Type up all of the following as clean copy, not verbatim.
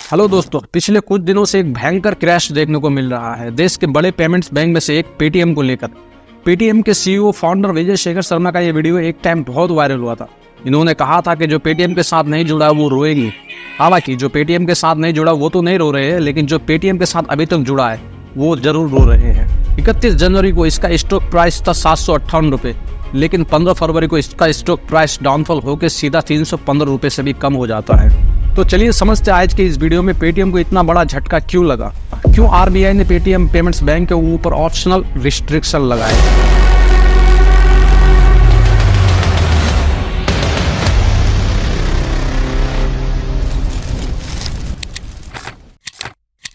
Hello दोस्तों, पिछले कुछ दिनों से एक भयंकर क्रैश देखने को मिल रहा है देश के बड़े पेमेंट्स बैंक में से एक पेटीएम को लेकर। पेटीएम के सीईओ फाउंडर विजय शेखर शर्मा का ये वीडियो एक टाइम बहुत वायरल हुआ था। इन्होंने कहा था कि जो पेटीएम के साथ नहीं जुड़ा वो रोएगी। हालांकि जो पेटीएम के साथ नहीं जुड़ा वो तो नहीं रो रहे हैं, लेकिन जो पेटीएम के साथ अभी तक जुड़ा है वो जरूर रो रहे हैं। 31 जनवरी को इसका स्टॉक प्राइस था 758 रुपये, लेकिन 15 फरवरी को इसका स्टॉक प्राइस डाउनफॉल होकर सीधा 315 रुपये से भी कम हो जाता है। तो चलिए समझते हैं आज के इस वीडियो में पेटीएम को इतना बड़ा झटका क्यों लगा, क्यों आरबीआई ने पेटीएम पेमेंट्स बैंक के ऊपर ऑप्शनल रिस्ट्रिक्शन लगाए।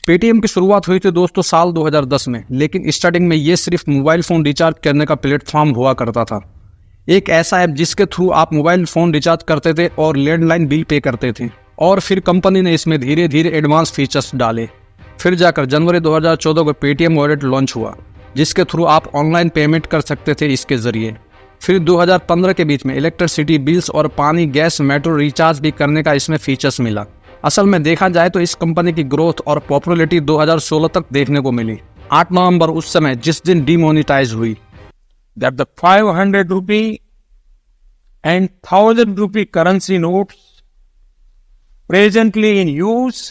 पेटीएम की शुरुआत हुई थी दोस्तों साल 2010 में, लेकिन स्टार्टिंग में ये सिर्फ मोबाइल फोन रिचार्ज करने का प्लेटफॉर्म हुआ करता था। एक ऐसा ऐप जिसके थ्रू आप मोबाइल फोन रिचार्ज करते थे और लैंडलाइन बिल पे करते थे, और फिर कंपनी ने इसमें धीरे धीरे एडवांस फीचर्स डाले। फिर जाकर जनवरी 2014 को पेटीएम वॉलेट लॉन्च हुआ, जिसके थ्रू आप ऑनलाइन पेमेंट कर सकते थे इसके जरिए। फिर 2015 के बीच में इलेक्ट्रिसिटी बिल्स और पानी, गैस, मेट्रो रिचार्ज भी करने का इसमें फीचर्स मिला। असल में देखा जाए तो इस कंपनी की ग्रोथ और पॉपुलैरिटी 2016 तक देखने को मिली। 8 नवंबर उस समय जिस दिन डिमोनिटाइज हुई। That the 500 rupee and 1000 rupee currency notes presently in use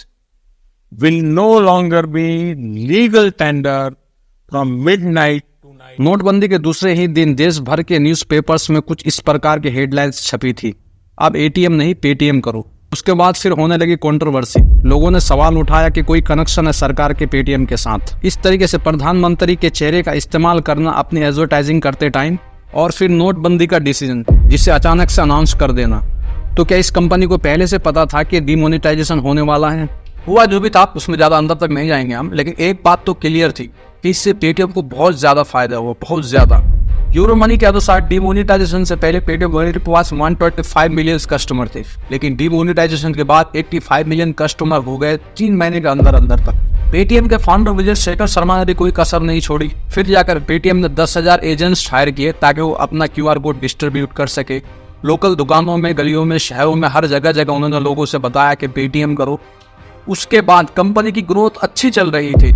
will no longer be legal tender from midnight to night। नोटबंदी के दूसरे ही दिन देश भर के न्यूज़पेपर्स में कुछ इस प्रकार की हेडलाइंस छपी थी, अब एटीएम नहीं पेटीएम करो। उसके बाद फिर होने लगी कंट्रोवर्सी। लोगों ने सवाल उठाया कि कोई कनेक्शन है सरकार के पेटीएम के साथ। इस तरीके से प्रधानमंत्री के चेहरे का इस्तेमाल करना अपनी एडवर्टाइजिंग करते टाइम, और फिर नोटबंदी का डिसीजन जिसे अचानक से अनाउंस कर देना। तो क्या इस कंपनी को पहले से पता था कि डिमोनेटाइजेशन होने वाला है? हुआ जो भी था उसमें ज्यादा अंदर तक नहीं जाएंगे हम, लेकिन एक बात तो क्लियर थी कि इससे पेटीएम को बहुत ज्यादा फायदा हुआ, बहुत ज्यादा। यूरो मनी के अनुसार डिमोनेटाइजेशन से पहले पेटीएम वॉलेट के पास 125 मिलियन कस्टमर थे, लेकिन डिमोनेटाइजेशन के बाद 85 मिलियन कस्टमर हो गए 3 महीने के अंदर अंदर तक। पेटीएम के फाउंडर विजय शेखर शर्मा ने भी कोई कसर नहीं छोड़ी। फिर जाकर पेटीएम ने 10,000 एजेंट्स हायर किए ताकि वो अपना क्यूआर कोड डिस्ट्रीब्यूट कर सके। लोकल दुकानों में, गलियों में, शहरों में, हर जगह जगह उन्होंने लोगों से बताया कि पेटीएम करो। उसके बाद कंपनी की ग्रोथ अच्छी चल रही थी,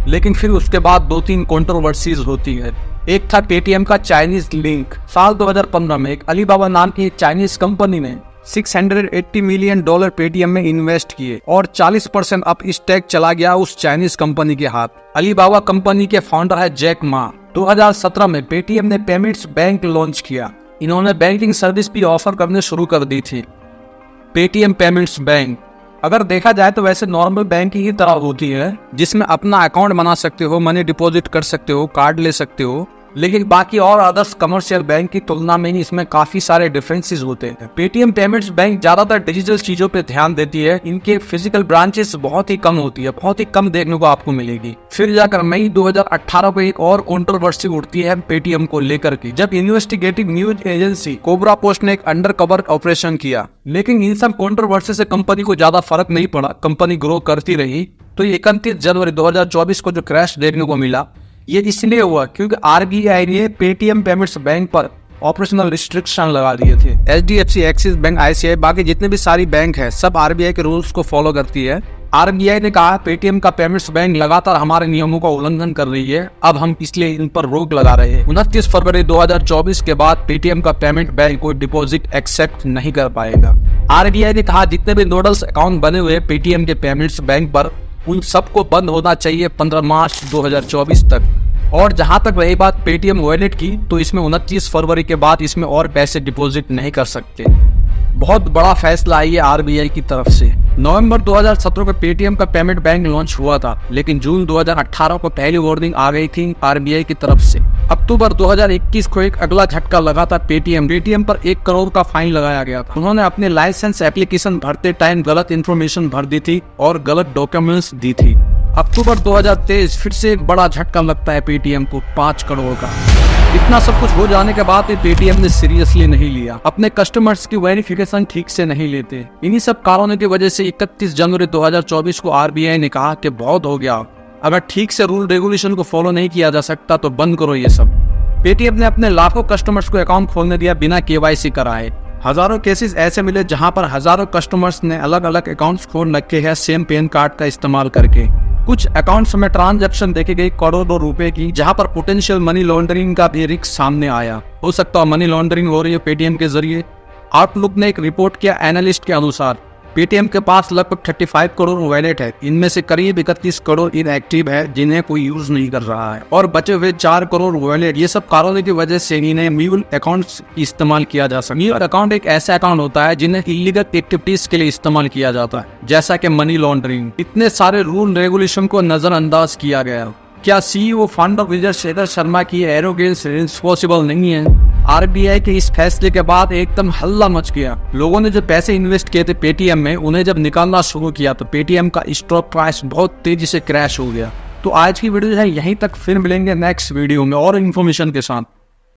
लेकिन फिर उसके बाद 2-3 कंट्रोवर्सीज होती है। एक था पेटीएम का चाइनीज लिंक। साल 2015 में एक अलीबाबा नाम की चाइनीज कंपनी ने $680 मिलियन पेटीएम में इन्वेस्ट किए, और 40% अब स्टेक चला गया उस चाइनीज कंपनी के हाथ। अलीबाबा कंपनी के फाउंडर है जैक मा। 2017 में पेटीएम ने पेमेंट्स बैंक लॉन्च किया। इन्होंने बैंकिंग सर्विस भी ऑफर करने शुरू कर दी थी। पेटीएम पेमेंट्स बैंक अगर देखा जाए तो वैसे नॉर्मल बैंक की ही तरह होती है, जिसमें अपना अकाउंट बना सकते हो, मनी डिपॉजिट कर सकते हो, कार्ड ले सकते हो, लेकिन बाकी और अदर्स कमर्शियल बैंक की तुलना में ही इसमें काफी सारे डिफरेंसेस होते हैं। पेटीएम पेमेंट्स बैंक ज्यादातर डिजिटल चीजों पे ध्यान देती है। इनके फिजिकल ब्रांचेस बहुत ही कम होती है, बहुत ही कम देखने को आपको मिलेगी। फिर जाकर मई 2018 को एक और कंट्रोवर्सी उठती है पेटीएम को लेकर के, जब investigative news agency cobra post ने एक अंडर कवर ऑपरेशन किया। लेकिन इन सब कंट्रोवर्सी से कंपनी को ज्यादा फर्क नहीं पड़ा, कंपनी ग्रो करती रही। तो 31 जनवरी 2024 को जो क्रैश देखने को मिला, ये इसलिए हुआ क्योंकि आरबीआई ने पेटीएम पेमेंट्स बैंक पर ऑपरेशनल रिस्ट्रिक्शन लगा दिए थे। एचडीएफसी, एक्सिस बैंक, आईसीआई, बाकी जितने भी सारी बैंक है सब आरबीआई के रूल्स को फॉलो करती है। आरबीआई ने कहा पेटीएम का पेमेंट्स बैंक लगातार हमारे नियमों का उल्लंघन कर रही है, अब हम इसलिए इन पर रोक लगा रहे हैं। 29 फरवरी 2024 के बाद पेटीएम का पेमेंट बैंक कोई डिपॉजिट एक्सेप्ट नहीं कर पाएगा। आरबीआई ने कहा जितने भी नोडल्स अकाउंट बने हुए पेटीएम के पेमेंट्स बैंक पर, उन सबको बंद होना चाहिए 15 मार्च 2024 तक। और जहां तक रही बात पेटीएम वॉलेट की, तो इसमें 29 फरवरी के बाद इसमें और पैसे डिपॉजिट नहीं कर सकते। बहुत बड़ा फैसला है ये आरबीआई की तरफ से। नवंबर 2017 को पेटीएम का पेमेंट बैंक लॉन्च हुआ था, लेकिन जून 2018 को पहली वार्निंग आ गई थी आरबीआई की तरफ से। अक्टूबर 2021 को एक अगला झटका लगा था पेटीएम पर 1 करोड़ का फाइन लगाया गया था। उन्होंने अपने लाइसेंस एप्लीकेशन भरते टाइम गलत इन्फॉर्मेशन भर दी थी और गलत डॉक्यूमेंट्स दी थी। अक्टूबर 2023 फिर से एक बड़ा झटका लगता है पेटीएम को 5 करोड़ का। इतना सब कुछ हो जाने के बाद पेटीएम ने सीरियसली नहीं लिया, अपने कस्टमर्स की वेरिफिकेशन ठीक से नहीं लेते। इन्हीं सब कारणों की वजह से 31 जनवरी 2024 को आरबीआई ने कहा कि बहुत हो गया, अगर ठीक से रूल रेगुलेशन को फॉलो नहीं किया जा सकता तो बंद करो ये सब। पेटीएम ने अपने लाखों कस्टमर्स को अकाउंट खोलने दिया बिना केवाईसी कराए। हजारों केसेस ऐसे मिले जहां पर हजारों कस्टमर्स ने अलग अलग अकाउंट्स खोल रखे हैं सेम पैन कार्ड का इस्तेमाल करके। कुछ अकाउंट्स में ट्रांजैक्शन देखे गई करोड़ों रुपए की, जहां पर पोटेंशियल मनी लॉन्ड्रिंग का भी रिस्क सामने आया। हो सकता है मनी लॉन्ड्रिंग हो रही है पेटीएम के जरिए। आउटलुक ने एक रिपोर्ट किया, एनालिस्ट के अनुसार पेटीएम के पास लगभग 35 करोड़ वैलेट है। इनमें से करीब 31 करोड़ इनएक्टिव है जिन्हें कोई यूज नहीं कर रहा है, और बचे हुए 4 करोड़ वैलेट, ये सब कारणों की वजह से इन्हें म्यूल अकाउंट्स इस्तेमाल किया जा सकता है। म्यूल अकाउंट एक ऐसा अकाउंट होता है जिन्हें इलीगल एक्टिविटीज के लिए इस्तेमाल किया जाता है, जैसा कि मनी लॉन्ड्रिंग। इतने सारे रूल रेगुलेशन को नजरअंदाज किया गया। क्या सीईओ फाउंडर विजय शेखर शर्मा की एरोगेंस रिस्पॉन्सिबल नहीं है? आरबीआई के इस फैसले के बाद एकदम हल्ला मच गया। लोगों ने जो पैसे इन्वेस्ट किए थे पेटीएम में, उन्हें जब निकालना शुरू किया तो पेटीएम का स्टॉक प्राइस बहुत तेजी से क्रैश हो गया। तो आज की वीडियो है यहीं तक, फिर मिलेंगे नेक्स्ट वीडियो में और इन्फॉर्मेशन के साथ।